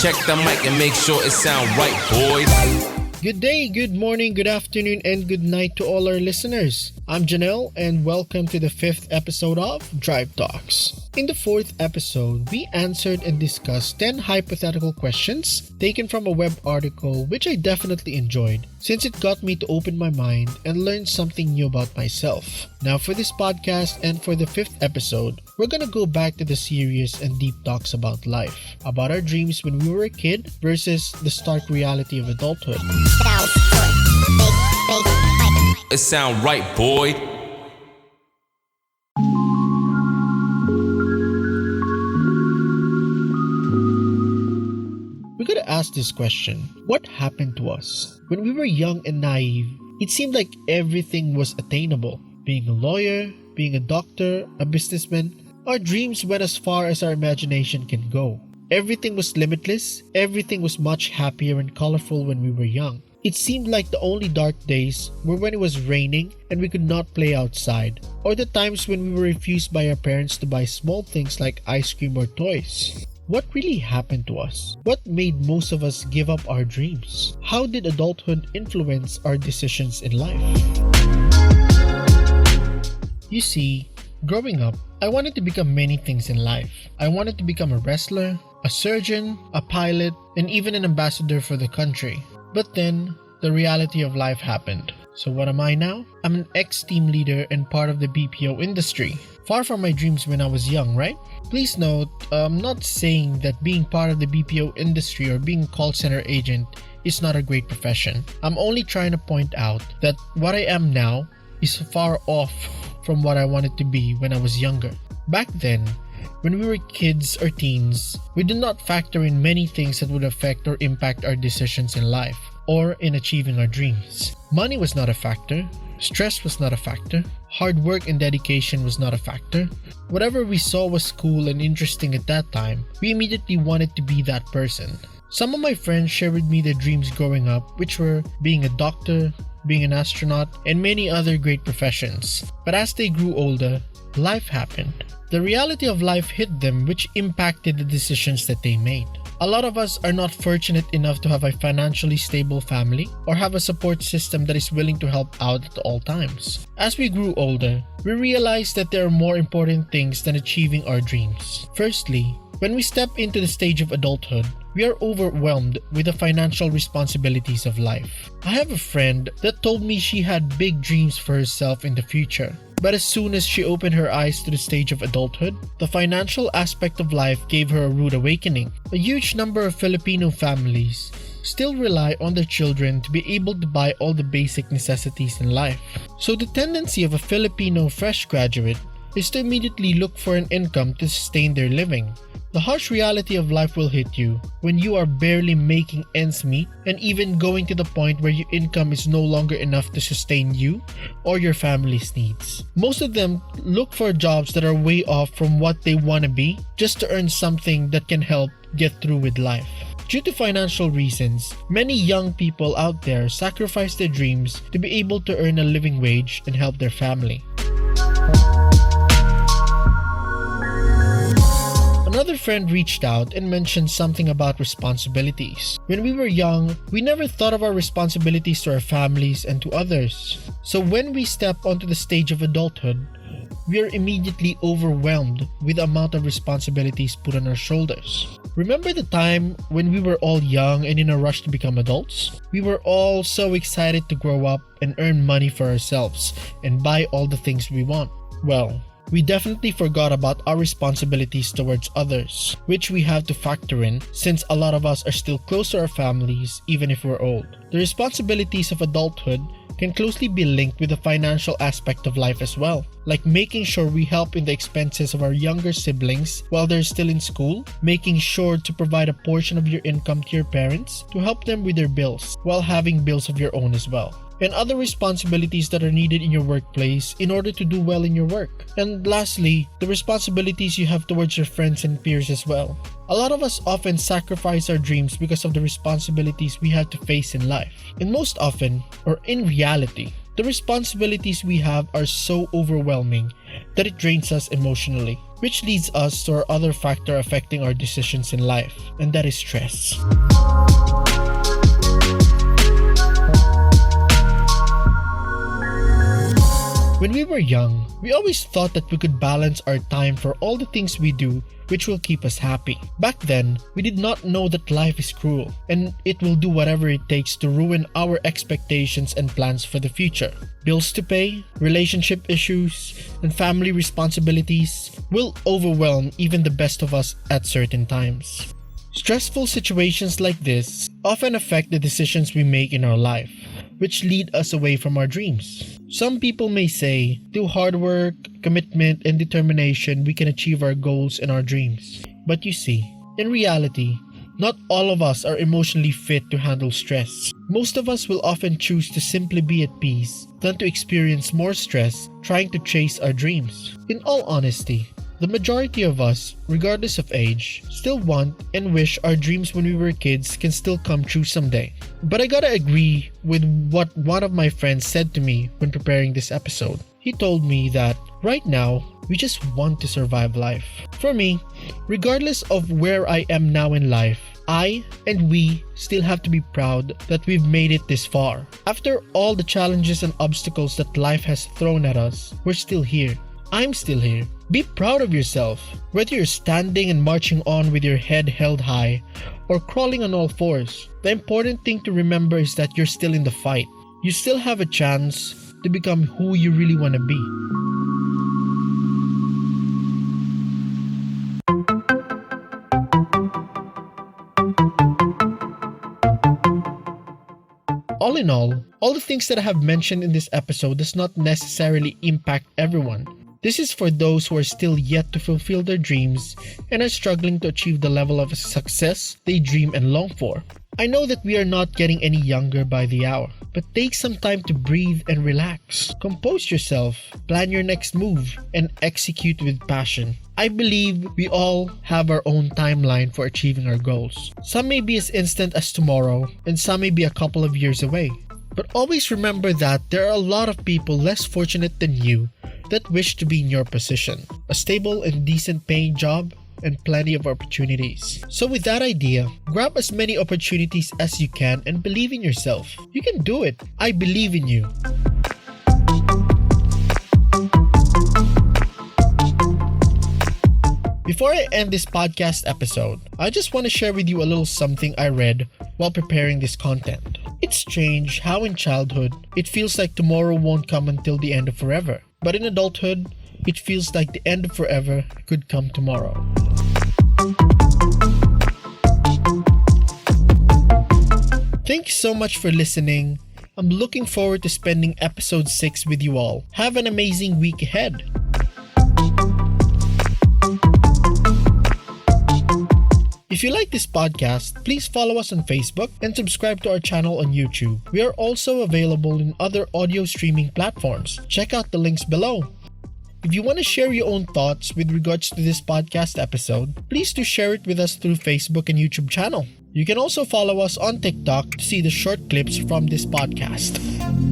Check the mic and make sure it sound right, boys. Good day, good morning, good afternoon, and good night to all our listeners. I'm Janelle, and welcome to the 5th episode of Drive Talks. In the 4th episode, we answered and discussed 10 hypothetical questions taken from a web article which I definitely enjoyed, since it got me to open my mind and learn something new about myself. Now for this podcast and for the 5th episode, we're gonna go back to the serious and deep talks about life, about our dreams when we were a kid versus the stark reality of adulthood. It sound right, boy. We gotta ask this question: what happened to us? When we were young and naive, it seemed like everything was attainable. Being a lawyer, being a doctor, a businessman, our dreams went as far as our imagination can go. Everything was limitless, everything was much happier and colorful when we were young. It seemed like the only dark days were when it was raining and we could not play outside, or the times when we were refused by our parents to buy small things like ice cream or toys. What really happened to us? What made most of us give up our dreams? How did adulthood influence our decisions in life? You see, growing up, I wanted to become many things in life. I wanted to become a wrestler, a surgeon, a pilot, and even an ambassador for the country. But then, the reality of life happened. So what am I now? I'm an ex-team leader and part of the BPO industry. Far from my dreams when I was young, right? Please note, I'm not saying that being part of the BPO industry or being a call center agent is not a great profession. I'm only trying to point out that what I am now is far off from what I wanted to be when I was younger. Back then, when we were kids or teens, we did not factor in many things that would affect or impact our decisions in life or in achieving our dreams. Money was not a factor. Stress was not a factor. Hard work and dedication was not a factor. Whatever we saw was cool and interesting at that time, we immediately wanted to be that person. Some of my friends shared with me their dreams growing up, which were being a doctor, being an astronaut, and many other great professions. But as they grew older, life happened. The reality of life hit them, which impacted the decisions that they made. A lot of us are not fortunate enough to have a financially stable family or have a support system that is willing to help out at all times. As we grew older, we realized that there are more important things than achieving our dreams. Firstly, when we step into the stage of adulthood, we are overwhelmed with the financial responsibilities of life. I have a friend that told me she had big dreams for herself in the future. But as soon as she opened her eyes to the stage of adulthood, the financial aspect of life gave her a rude awakening. A huge number of Filipino families still rely on their children to be able to buy all the basic necessities in life. So the tendency of a Filipino fresh graduate is to immediately look for an income to sustain their living. The harsh reality of life will hit you when you are barely making ends meet and even going to the point where your income is no longer enough to sustain you or your family's needs. Most of them look for jobs that are way off from what they want to be just to earn something that can help get through with life. Due to financial reasons, many young people out there sacrifice their dreams to be able to earn a living wage and help their family. Another friend reached out and mentioned something about responsibilities. When we were young, we never thought of our responsibilities to our families and to others. So when we step onto the stage of adulthood, we are immediately overwhelmed with the amount of responsibilities put on our shoulders. Remember the time when we were all young and in a rush to become adults? We were all so excited to grow up and earn money for ourselves and buy all the things we want. Well, we definitely forgot about our responsibilities towards others, which we have to factor in since a lot of us are still close to our families even if we're old. The responsibilities of adulthood can closely be linked with the financial aspect of life as well, like making sure we help in the expenses of our younger siblings while they're still in school, making sure to provide a portion of your income to your parents to help them with their bills while having bills of your own as well, and other responsibilities that are needed in your workplace in order to do well in your work. And lastly, the responsibilities you have towards your friends and peers as well. A lot of us often sacrifice our dreams because of the responsibilities we have to face in life. And most often, or in reality, the responsibilities we have are so overwhelming that it drains us emotionally. which leads us to our other factor affecting our decisions in life, and that is stress. When we were young, we always thought that we could balance our time for all the things we do which will keep us happy. Back then, we did not know that life is cruel and it will do whatever it takes to ruin our expectations and plans for the future. Bills to pay, relationship issues, and family responsibilities will overwhelm even the best of us at certain times. Stressful situations like this often affect the decisions we make in our life, which lead us away from our dreams. Some people may say, through hard work, commitment, and determination, we can achieve our goals and our dreams. But you see, in reality, not all of us are emotionally fit to handle stress. Most of us will often choose to simply be at peace than to experience more stress trying to chase our dreams. In all honesty, the majority of us, regardless of age, still want and wish our dreams when we were kids can still come true someday. But I gotta agree with what one of my friends said to me when preparing this episode. He told me that right now, we just want to survive life. For me, regardless of where I am now in life, I and we still have to be proud that we've made it this far. After all the challenges and obstacles that life has thrown at us, we're still here. I'm still here. Be proud of yourself. Whether you're standing and marching on with your head held high or crawling on all fours, the important thing to remember is that you're still in the fight. You still have a chance to become who you really want to be. All in all the things that I have mentioned in this episode does not necessarily impact everyone. This is for those who are still yet to fulfill their dreams and are struggling to achieve the level of success they dream and long for. I know that we are not getting any younger by the hour, but take some time to breathe and relax. Compose yourself, plan your next move, and execute with passion. I believe we all have our own timeline for achieving our goals. Some may be as instant as tomorrow, and some may be a couple of years away. But always remember that there are a lot of people less fortunate than you that wish to be in your position. A stable and decent paying job and plenty of opportunities. So with that idea, grab as many opportunities as you can and believe in yourself. You can do it. I believe in you. Before I end this podcast episode, I just want to share with you a little something I read while preparing this content. It's strange how in childhood, it feels like tomorrow won't come until the end of forever. But in adulthood, it feels like the end of forever could come tomorrow. Thank you so much for listening. I'm looking forward to spending episode 6 with you all. Have an amazing week ahead. If you like this podcast, please follow us on Facebook and subscribe to our channel on YouTube. We are also available in other audio streaming platforms. Check out the links below. If you want to share your own thoughts with regards to this podcast episode, please do share it with us through Facebook and YouTube channel. You can also follow us on TikTok to see the short clips from this podcast.